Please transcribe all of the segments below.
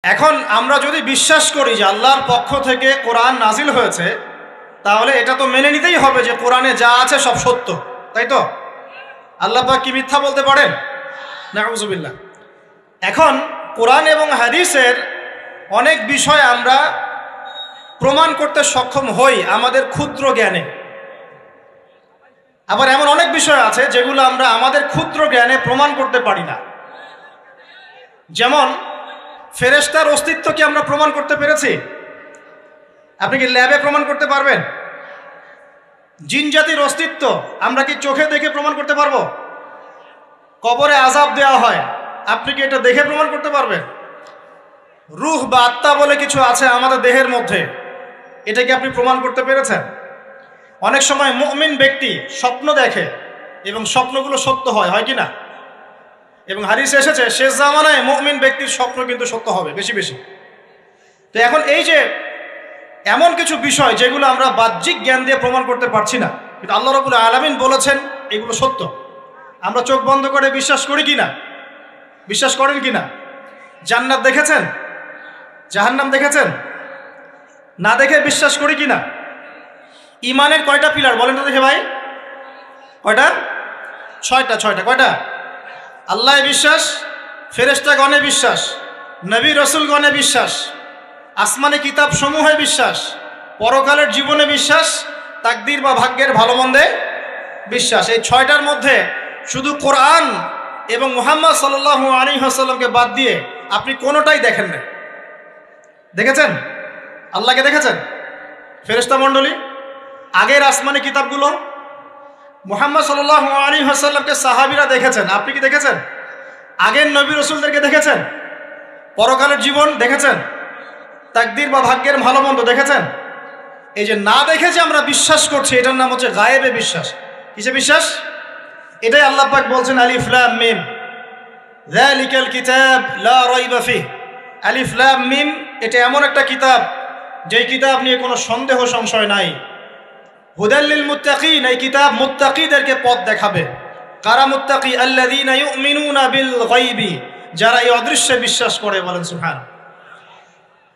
এখন আমরা যদি বিশ্বাস করি যে আল্লাহর পক্ষ থেকে কোরআন নাজিল হয়েছে, তাহলে এটা তো মেনে নিতেই হবে যে কোরআনে যা আছে সব সত্য, তাই তো? আল্লাহ পাক কি মিথ্যা বলতে পারেন? নাউযুবিল্লাহ। এখন কোরআন এবং হাদিসের অনেক বিষয় আমরা প্রমাণ করতে সক্ষম হই আমাদের ক্ষুদ্র জ্ঞানে। আবার এমন অনেক বিষয় আছে যেগুলো আমরা আমাদের ক্ষুদ্র জ্ঞানে প্রমাণ করতে পারি না। যেমন ফেরেশতার অস্তিত্ব কি আমরা প্রমাণ করতে পেরেছি? আপনি কি ল্যাবে প্রমাণ করতে পারবেন? জিন জাতির অস্তিত্ব আমরা কি চোখে দেখে প্রমাণ করতে পারবো? কবরে আযাব দেওয়া হয়, আপনি কি এটা দেখে প্রমাণ করতে পারবেন? রূহ বা আত্মা বলে কিছু আছে আমাদের দেহের মধ্যে, এটা কি আপনি প্রমাণ করতে পেরেছেন? অনেক সময় মুমিন ব্যক্তি স্বপ্ন দেখে এবং স্বপ্নগুলো সত্য হয়, হয় কি না? এবং হাদিসে এসেছে শেষ জামানায় মুমিন ব্যক্তির স্বপ্ন কিন্তু সত্য হবে বেশি বেশি। তো এখন এই যে এমন কিছু বিষয় যেগুলো আমরা বাহ্যিক জ্ঞান দিয়ে প্রমাণ করতে পারছি না, কিন্তু আল্লাহ রাব্বুল আলামিন বলেছেন এগুলো সত্য, আমরা চোখ বন্ধ করে বিশ্বাস করি কি না? বিশ্বাস করেন কি না? জান্নাত দেখেছেন? জাহান্নাম দেখেছেন? না দেখে বিশ্বাস করি কি না? ইমানের কয়টা পিলার বলেন তো দেখে ভাই? কয়টা? ছয়টা। কয়টা? আল্লাহ বিশ্বাস, ফেরেশতাগণে বিশ্বাস, নবী রাসূলগণে বিশ্বাস, আসমানি কিতাব সমূহে বিশ্বাস, পরকালের জীবনে বিশ্বাস, তাকদীর বা ভাগ্যের ভালো মন্দে বিশ্বাস। এই ছয়টার মধ্যে শুধু কোরআন এবং মুহাম্মদ সাল্লাল্লাহু আলাইহি ওয়াসাল্লামকে বাদ দিয়ে আপনি কোনোটাই দেখেন না। দেখেছেন? আল্লাহকে দেখেছেন? ফেরেশতা মণ্ডলী, আগের আসমানি কিতাবগুলো, মুহাম্মদ সাল্লাল্লাহু আলাইহি ওয়াসাল্লামকে সাহাবীরা দেখেছেন, আপনি কি দেখেছেন? আগের নবী রাসূলদেরকে দেখেছেন? পরকালের জীবন দেখেছেন? তাকদীর বা ভাগ্যের ভালো মন্দ দেখেছেন? এই যে না দেখে যে আমরা বিশ্বাস করছি, এটার নাম হচ্ছে গায়েবে বিশ্বাস। কিসে বিশ্বাস? এটাই আল্লাহ পাক বলছেন আলিফ লাম মিম যালিকাল কিতাব লা রাইবা ফিহ। আলিফ লাম মিম এটা এমন একটা কিতাব যেই কিতাব নিয়ে কোনো সন্দেহ সংশয় নাই। হুদাল লিল মুত্তাকিন, এই কিতাব মুত্তাকিদেরকে পথ দেখাবে। কারা মুত্তাকি? আল্লাযীনা ইউমিনুনা বিল গায়বি, যারা এই অদৃশ্যে বিশ্বাস করে। বলেন সুবহান।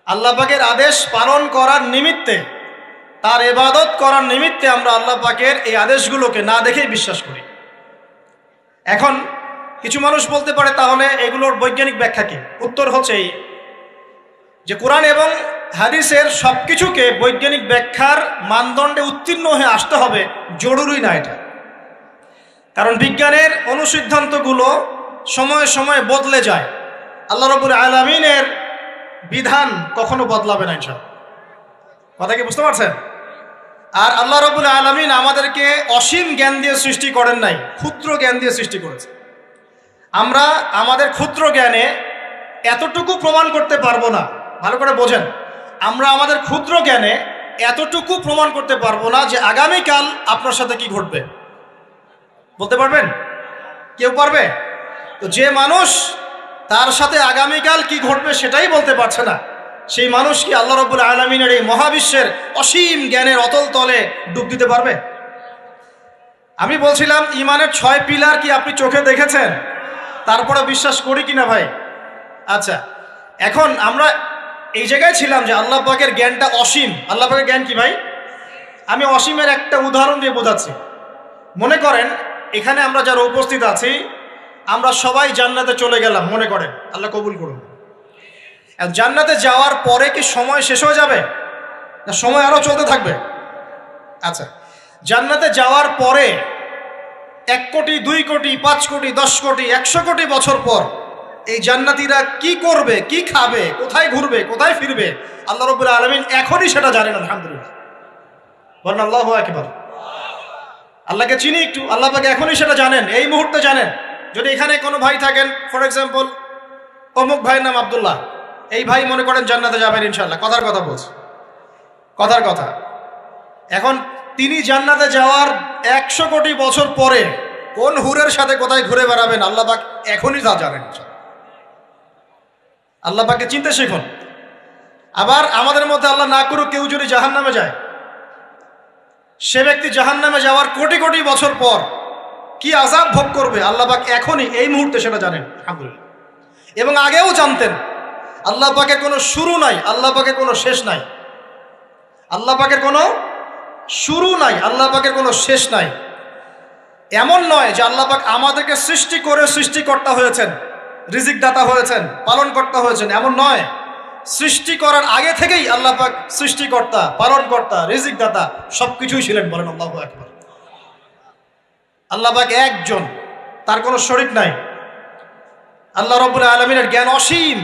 আল্লাহ পাকের আদেশ পালন করার নিমিত্তে, তার ইবাদত করার নিমিত্তে আমরা আল্লাহ পাকের এই আদেশগুলোকে না দেখেই বিশ্বাস করি। এখন কিছু মানুষ বলতে পারে তাহলে এগুলোর বৈজ্ঞানিক ব্যাখ্যা কি? উত্তর হচ্ছে এই যে কোরআন এবং হাদিসের সব কিছুকে বৈজ্ঞানিক ব্যাখ্যার মানদণ্ডে উত্তীর্ণ হয়ে আসতে হবে জরুরি না এটা। কারণ বিজ্ঞানের অনুসিদ্ধান্তগুলো সময়ে সময়ে বদলে যায়। আল্লাহ রাব্বুল আলামিনের বিধান কখনো বদলাবে না ইনশাআল্লাহ। কথা কি বুঝতে পারছেন? আর আল্লাহ রাব্বুল আলামিন আমাদেরকে অসীম জ্ঞান দিয়ে সৃষ্টি করেন নাই, ক্ষুদ্র জ্ঞান দিয়ে সৃষ্টি করেছে। আমরা আমাদের ক্ষুদ্র জ্ঞানে এতটুকু প্রমাণ করতে পারবো না। ভালো করে বোঝেন, আমরা আমাদের ক্ষুদ্র জ্ঞানে এতটুকু প্রমাণ করতে পারবো না যে আগামীকাল আপনার সাথে কি ঘটবে। বলতে পারবেন? কেউ পারবে? তো যে মানুষ তার সাথে আগামীকাল কি ঘটবে সেটাই বলতে পারছে না, সেই মানুষ কি আল্লাহ রাব্বুল আলামিনের এই মহাবিশ্বের অসীম জ্ঞানের অতল তলে ডুব দিতে পারবে? আমি বলছিলাম ইমানের 6 পিলার কি আপনি চোখে দেখেছেন? তারপরে বিশ্বাস করি কিনা ভাই? আচ্ছা, এখন আমরা এই জায়গায় ছিলাম যে আল্লাহ পাকের জ্ঞানটা অসীম। আল্লাহ পাকের জ্ঞান কি ভাই? আমি অসীমের একটা উদাহরণ দিয়ে বোঝাচ্ছি। মনে করেন এখানে আমরা যারা উপস্থিত আছি, আমরা সবাই জান্নাতে চলে গেলাম, মনে করেন, আল্লাহ কবুল করুন। জান্নাতে যাওয়ার পরে কি সময় শেষ হয়ে যাবে, না সময় আরো চলতে থাকবে? আচ্ছা, জান্নাতে যাওয়ার পরে 1 কোটি, 2 কোটি, 5 কোটি, 10 কোটি, 100 কোটি বছর পর এই জান্নাতীরা কি করবে, কি খাবে, কোথায় ঘুরবে, কোথায় ফিরবে, আল্লাহ রাব্বুল আলামিন এখনই সেটা জানেন। আলহামদুলিল্লাহ, বলেন আল্লাহু আকবার। আল্লাহকে চিনি একটু, আল্লাহ পাক এখনই সেটা জানেন, এই মুহূর্তে জানেন। যদি এখানে কোনো ভাই থাকেন, ফর এক্সাম্পল অমুক ভাইয়ের নাম আব্দুল্লাহ, এই ভাই মনে করেন জান্নাতে যাবেন ইনশাআল্লাহ, কথার কথা বলছি, কথার কথা। এখন তিনি জান্নাতে যাওয়ার 100 কোটি বছর পরে কোন হুরের সাথে কোথায় ঘুরে বেড়াবেন আল্লাহ পাক এখনই তা জানেন। আল্লাহ পাককে চিনতে শিখুন। আবার আমাদের মধ্যে আল্লাহ না করুক কেউ যদি জাহান্নামে যায়, সে ব্যক্তি জাহান্নামে যাওয়ার কোটি কোটি বছর পর কি আযাব ভোগ করবে আল্লাহ পাক এখনই এই মুহূর্তে সেটা জানেন। আলহামদুলিল্লাহ। এবং আগেও জানতেন। আল্লাহ পাকের কোনো শুরু নাই, আল্লাহ পাকের কোনো শেষ নাই। আল্লাহ পাকের কোনো শুরু নাই, আল্লাহ পাকের কোনো শেষ নাই। এমন নয় যে আল্লাহ পাক আমাদেরকে সৃষ্টি করে সৃষ্টিকর্তা হয়েছেন, রিজিক দাতা হয়েছেন, পালনকর্তা হয়েছেন, এমন নয়। সৃষ্টি করার আগে থেকেই আল্লাহ পাক সৃষ্টিকর্তা, পালনকর্তা, রিজিক দাতা সবকিছুই ছিলেন। বলেন আল্লাহু আকবার। আল্লাহ পাক একজন, তার কোনো শরীক নাই। আল্লাহ রাব্বুল আলামিনের জ্ঞান অসীম।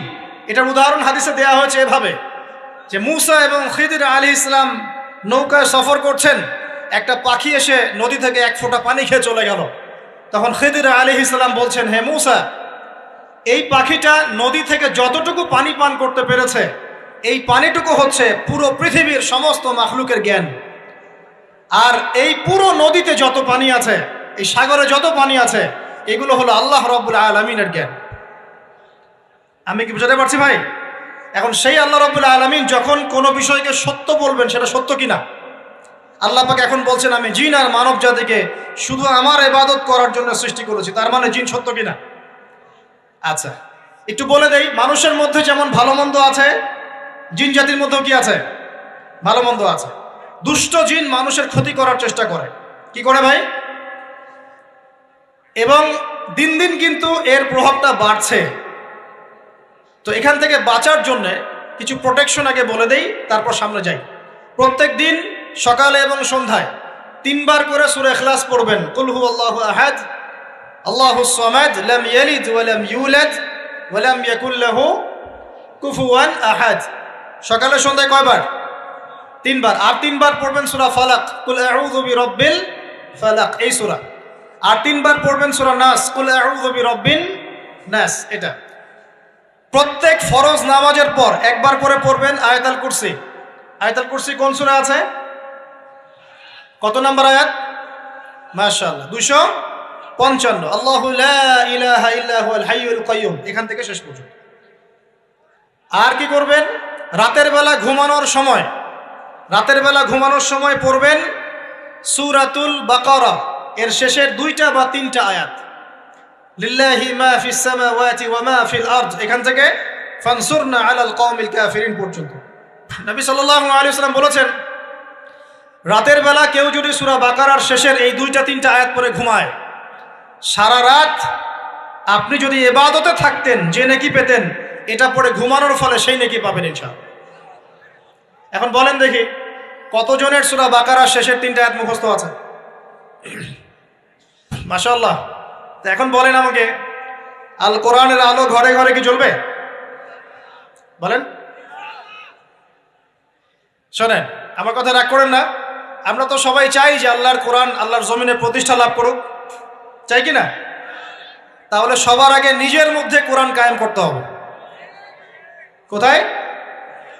এটার উদাহরণ হাদিসে দেয়া হয়েছে এভাবে যে মুসা এবং খিদির আলাইহিস সালাম নৌকায় সফর করছেন, একটা পাখি এসে নদী থেকে এক ফোঁটা পানি খেয়ে চলে গেল। তখন খিদির আলাইহিস সালাম বলছেন, হে মুসা, এই পাখিটা নদী থেকে যতটুকু পানি পান করতে পেরেছে, এই পানিটুকু হচ্ছে পুরো পৃথিবীর সমস্ত মাখলুকের জ্ঞান। আর এই পুরো নদীতে যত পানি আছে, এই সাগরে যত পানি আছে, এগুলো হলো আল্লাহ রাব্বুল আলামিনের জ্ঞান। আমি কি বুঝাতে পারছি ভাই? এখন সেই আল্লাহ রাব্বুল আলামিন যখন কোনো বিষয়কে সত্য বলবেন, সেটা সত্য কিনা? আল্লাহ পাক এখন বলছেন, আমি জিন আর মানব জাতিকে শুধু আমার ইবাদত করার জন্য সৃষ্টি করেছি। তার মানে জিন সত্য কিনা? আচ্ছা, একটু বলে দেই, মানুষের মধ্যে যেমন ভালো মন্দ আছে, জিন জাতির মধ্যেও কি আছে? ভালো মন্দ আছে। দুষ্ট জিন মানুষের ক্ষতি করার চেষ্টা করে। কি করে ভাই? এবং দিন দিন কিন্তু এর প্রভাবটা বাড়ছে। তো এখান থেকে বাঁচার জন্য কিছু প্রোটেকশন আগে বলে দেই, তারপর সামনে যাই। প্রত্যেক দিন সকালে এবং সন্ধ্যায় 3 বার করে সূরা ইখলাস পড়বেন। কুল হুয়াল্লাহু আহাদ, আল্লাহুস সামাদ, লাম ইয়ালিদ ওয়া লাম ইউলাদ ওয়া লাম ইয়াকুল লাহু কুফুয়ান আহাদ। সকালে সন্ধ্যায় কয়বার? 3 বার। আর 3 বার পড়বেন সূরা ফালাক, কুল আউযু বিরাব্বিল ফালাক, এই সূরা। আর 3 বার পড়বেন সূরা নাস, কুল আউযু বিরাব্বিন নাস। এটা প্রত্যেক ফরজ নামাজের পর একবার করে পড়বেন আয়াতুল কুরসি। আয়াতুল কুরসি কোন সূরা আছে? কত নম্বর আয়াত? মাশাআল্লাহ, 255। আল্লাহু লা ইলাহা ইল্লা হুয়াল হাইয়ুল কাইয়্যুম, এখান থেকে শেষ পর্যন্ত। আর কি করবেন? রাতের বেলা ঘুমানোর সময় পড়বেন সূরাতুল বাকারা, এর শেষের 2টা বা 3টা আয়াত। লিল্লাহি মা ফিস সামাওয়াতি ওয়া মা ফিল আরদ, এখান থেকে ফানসুরনা আলাল কওমিল কাফিরিন পর্যন্ত। নবী সাল্লাল্লাহু আলাইহি ওয়াসাল্লাম বলেছেন, রাতের বেলা কেউ যদি সূরা বাকারার শেষের এই 2টা 3টা আয়াত পড়ে ঘুমায়, সারা রাত আপনি যদি ইবাদতে থাকতেন যে নেকি পেতেন, এটা পড়ে ঘুমানোর ফলে সেই নেকি পাবেন ইনশাআল্লাহ। এখন বলেন দেখি, কতজনের সূরা বাকারার শেষের 3টা আয়াত মুখস্থ আছে? মাশাআল্লাহ। তো এখন বলেন আমাকে, আল কোরআনের আলো ঘরে ঘরে কি জ্বলবে? বলেন। শোনেন, আমার কথা রাগ করেন না। আমরা তো সবাই চাই যে আল্লাহর কোরআন আল্লাহর জমিনে প্রতিষ্ঠা লাভ করুক, চাই কি না? তাহলে সবার আগে নিজের মধ্যে কোরআন কায়েম করতে হবে। কোথায়?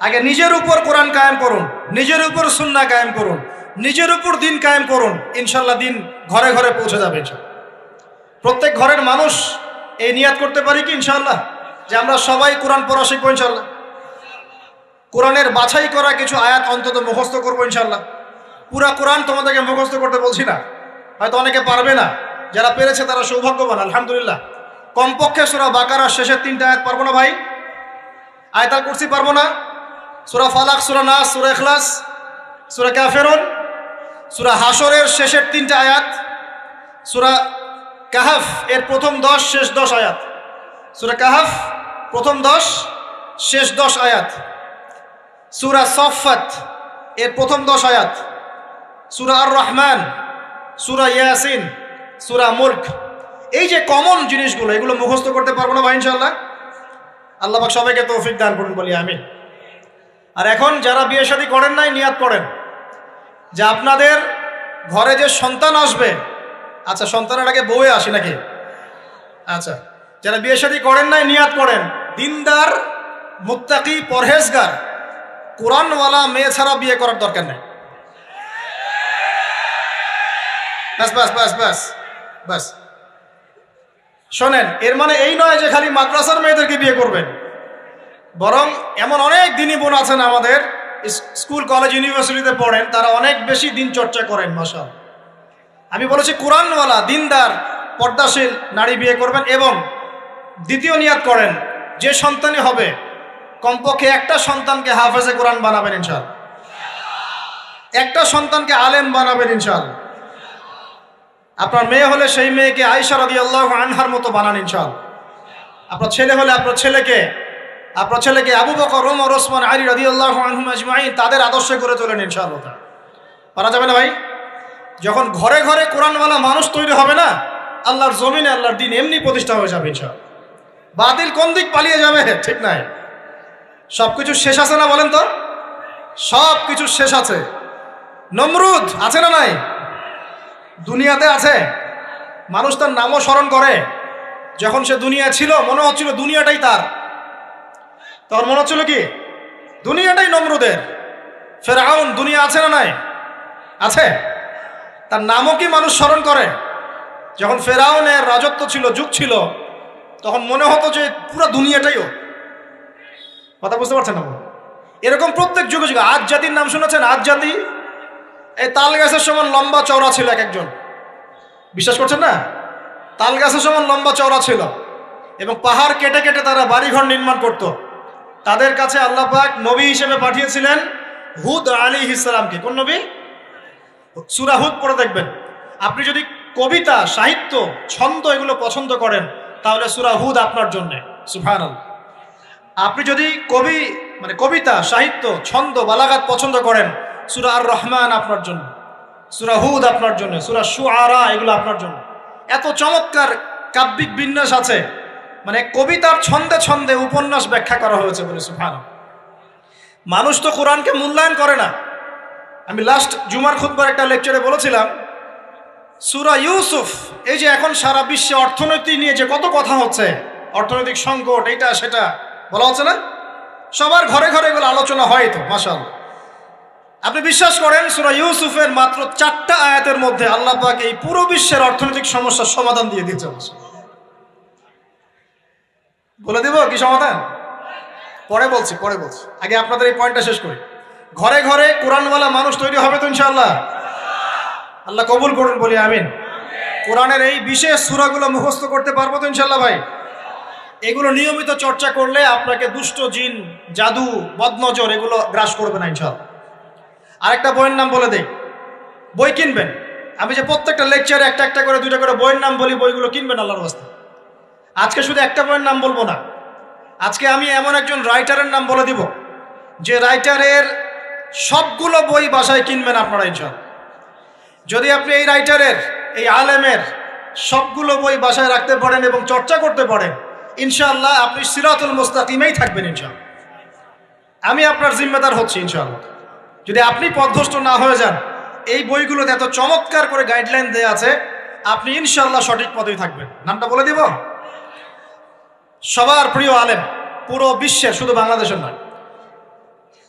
আগে নিজের উপর কোরআন কায়েম করুন, নিজের উপর সুন্নাহ কায়েম করুন, নিজের উপর দিন কায়েম করুন। ইনশাল্লাহ দিন ঘরে ঘরে পৌঁছে যাবে। প্রত্যেক ঘরের মানুষ এই নিয়াত করতে পারি কি ইনশাআল্লাহ যে আমরা সবাই কোরআন পড়া শিখবো ইনশাআল্লাহ? কোরআনের বাছাই করা কিছু আয়াত অন্তত মুখস্থ করবো ইনশাআল্লাহ। পুরা কোরআন তোমাদেরকে মুখস্থ করতে বলছি না, হয়তো অনেকে পারবে না, যারা পেরেছে তারা সৌভাগ্যবান, আলহামদুলিল্লাহ। কমপক্ষে সূরা বাকারার শেষের 3টা আয়াত পারবো না ভাই? আয়াতুল কুরসি পারবো না? সূরা ফালাক, সূরা নাস, সূরা ইখলাস, সূরা কাফিরুন, সূরা হাশরের শেষের 3টা আয়াত, সূরা কাহাফ এর প্রথম 10 শেষ 10 আয়াত, সূরা কাহাফ প্রথম 10 শেষ 10 আয়াত, সূরা সাফফাত এর প্রথম 10 আয়াত, সূরা আর রহমান, সূরা ইয়াসিন, সূরা মুলক। এই যে কমন জিনিসগুলো, এগুলো মুখস্থ করতে পারবো না ভাই ইনশাআল্লাহ? আল্লাহ পাক সবাইকে তৌফিক দান করুন, বলি আমিন। আর এখন যারা বিয়ে শাদী করেন নাই, নিয়াত করেন যে আপনাদের ঘরে যে সন্তান আসবে, আচ্ছা সন্তানের আগে বউয়ে আসে নাকি? আচ্ছা, যারা বিয়ে শাদী করেন নাই নিয়াত করেন, দিনদার, মুত্তাকি, পরহেজগার, কোরআনওয়ালা মেয়ে ছাড়া বিয়ে করার দরকার নেই। বাস বাস বাস বাস বাস। শোনেন, এর মানে এই নয় যে খালি মাদ্রাসার মেয়েদেরকে বিয়ে করবেন, বরং এমন অনেক দিনী বোন আছেন আমাদের স্কুল কলেজ ইউনিভার্সিটিতে পড়েন, তারা অনেক বেশি দিন চর্চা করেন। মাশাআল্লাহ। আমি বলেছি কোরআনওয়ালা, দিনদার, পর্দাশীল নারী বিয়ে করবেন। এবং দ্বিতীয় নিয়াত করেন, যে সন্তানই হবে কমপক্ষে একটা সন্তানকে হাফেজে কোরআন বানাবেন ইনশাআল্লাহ, একটা সন্তানকে আলেম বানাবেন ইনশাআল্লাহ। আপনার মেয়ে হলে সেই মেয়েকে আয়েশা রাদিয়াল্লাহু আনহার মতো বানান ইনশাআল্লাহ। আপনার ছেলে হলে আপনার ছেলেকে আবু বকর, ওমর, ওসমান, আলী রাদিয়াল্লাহু আনহুম আজমাইন তাদের আদর্শে করে তোলেন ইনশাআল্লাহ। পারা যাবে না ভাই? যখন ঘরে ঘরে কোরআনওয়ালা মানুষ তৈরি হবে না, আল্লাহর জমিনে আল্লাহর দিন এমনি প্রতিষ্ঠা হয়ে যাবে ইনশাআল্লাহ। বাতিল কোন দিক পালিয়ে যাবে ঠিক নাই। সবকিছু শেষ আছে না বলেন তো? সব কিছু শেষ আছে। নমরুদ আছে না নাই? দুনিয়াতে আছে। মানুষ তার নামও স্মরণ করে। যখন সে দুনিয়া ছিল মনে হচ্ছিল দুনিয়াটাই তার, তখন মনে হচ্ছিল কি দুনিয়াটাই নমরুদের। ফেরাউন দুনিয়া আছে না নাই? আছে। তার নামও কি মানুষ স্মরণ করে? যখন ফেরাউনের রাজত্ব ছিল, যুগ ছিল, তখন মনে হতো যে পুরো দুনিয়াটাইও। কথা বুঝতে পারছেন না? এরকম প্রত্যেক যুগে যুগে। আজ জাতির নাম শুনেছেন? আজ জাতি এই তাল গাছের সমান লম্বা চওড়া ছিল এক একজন। বিশ্বাস করছেন না? তাল গাছের সমান লম্বা চওড়া ছিল এবং পাহাড় কেটে কেটে তারা বাড়িঘর নির্মাণ করত। তাদের কাছে আল্লাহ পাক নবী হিসেবে পাঠিয়েছিলেন হুদ আলাইহিস সালামকে। কোন নবী? সূরা হুদ পড়ে দেখবেন। আপনি যদি কবিতা, সাহিত্য, ছন্দ এগুলো পছন্দ করেন তাহলে সূরা হুদ আপনার জন্য। সুবহানাল্লাহ। আপনি যদি কবিতা, সাহিত্য, ছন্দ, বালাগাত পছন্দ করেন, সূরা আর রহমান আপনার জন্য, সূরা হুদ আপনার জন্য, সূরা শুআরা এগুলো আপনার জন্য। এত চমৎকার কাব্যিক বিন্যাস আছে, মানে কবিতার ছন্দে ছন্দে উপন্যাস ব্যাখ্যা করা হয়েছে বলে। সুবহানাল্লাহ। মানুষ তো কোরআনকে মূল্যায়ন করে না। আমি লাস্ট জুমার খুতবার একটা লেকচারে বলেছিলাম, সূরা ইউসুফ, এই যে এখন সারা বিশ্বে অর্থনীতি নিয়ে যে কত কথা হচ্ছে, অর্থনৈতিক সংকট, এইটা সেটা বলা হচ্ছে না, সবার ঘরে ঘরে এগুলো আলোচনা হয় তো মাশাআল্লাহ। আপনি বিশ্বাস করেন সূরা ইউসুফের মাত্র 4টা আয়াতের মধ্যে আল্লাহ পাক এই পুরো বিশ্বের অর্থনৈতিক সমস্যার সমাধান দিয়ে দিয়েছে। বলে দিব কি সমাধান? পরে বলছি। আগে আপনাদের এই পয়েন্টটা শেষ করি। ঘরে ঘরে কোরআনওয়ালা মানুষ তৈরি হবে তো ইনশাআল্লাহ। আল্লাহ কবুল করুন, বলি আমিন। কোরআনের এই বিশেষ সূরাগুলো মুখস্থ করতে পারবো তো ইনশাআল্লাহ ভাই? এগুলো নিয়মিত চর্চা করলে আপনাকে দুষ্ট জিন, জাদু, বদনজর এগুলো গ্রাস করবে না ইনশাআল্লাহ। আরেকটা বইয়ের নাম বলে দেই, বই কিনবেন। আমি যে প্রত্যেকটা লেকচারে একটা একটা করে 2টা করে বইয়ের নাম বলি, বইগুলো কিনবেন আল্লাহর রাস্তায়। আজকে শুধু একটা বইয়ের নাম বলবো না, আজকে আমি এমন একজন রাইটারের নাম বলে দিব যে রাইটারের সবগুলো বই বাসায় কিনবেন আপনারা ইনশাআল্লাহ। যদি আপনি এই রাইটারের, এই আলেমের সবগুলো বই বাসায় রাখতে পারেন এবং চর্চা করতে পারেন, ইনশাআল্লাহ আপনি সিরাতুল মুস্তাকিমেই থাকবেন ইনশাআল্লাহ। আমি আপনার জিম্মেদার হচ্ছি ইনশাআল্লাহ। যদি আপনি পথভ্রষ্ট না হয়ে যান, এই বইগুলোতে এত চমৎকার করে গাইডলাইন দেয়া আছে, আপনি ইনশাআল্লাহ সঠিক পথেই থাকবেন। নামটা বলে দিব। সবার প্রিয় আলেম, পুরো বিশ্বের, শুধু বাংলাদেশের নয়,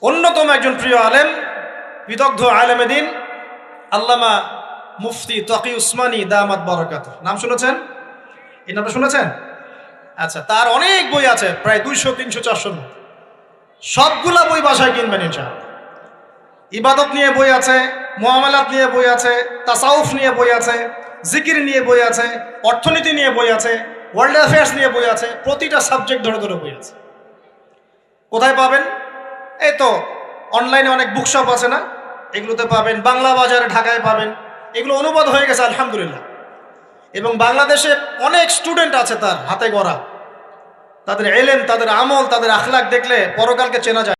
অন্যতম একজন প্রিয় আলেম, বিদগ্ধ আলেমে দ্বীন আল্লামা মুফতি তকি উসমানী দামাত বারাকাতুহু। নাম শুনেছেন? এই নামটা শুনেছেন? আচ্ছা, তার অনেক বই আছে, প্রায় 200, 300, 400। সবগুলা বই বাসায় কিনবেন ইনশাআল্লাহ। ইবাদত নিয়ে বই আছে, মুআমালাত নিয়ে বই আছে, তাসাউফ নিয়ে বই আছে, জিকির নিয়ে বই আছে, অর্থনীতি নিয়ে বই আছে, ওয়ার্ল্ড অ্যাফেয়ার্স নিয়ে বই আছে, প্রতিটা সাবজেক্ট ধরে ধরে বই আছে। কোথায় পাবেন? এই তো অনলাইনে অনেক বুকশপ আছে না, এগুলোতে পাবেন। বাংলা বাজারে ঢাকায় পাবেন। এগুলো অনুবাদ হয়ে গেছে আলহামদুলিল্লাহ। এবং বাংলাদেশে অনেক স্টুডেন্ট আছে তার হাতে গড়া। তাদের এলেম, তাদের আমল, তাদের আখলাক দেখলে পরকালকে চেনা যায়।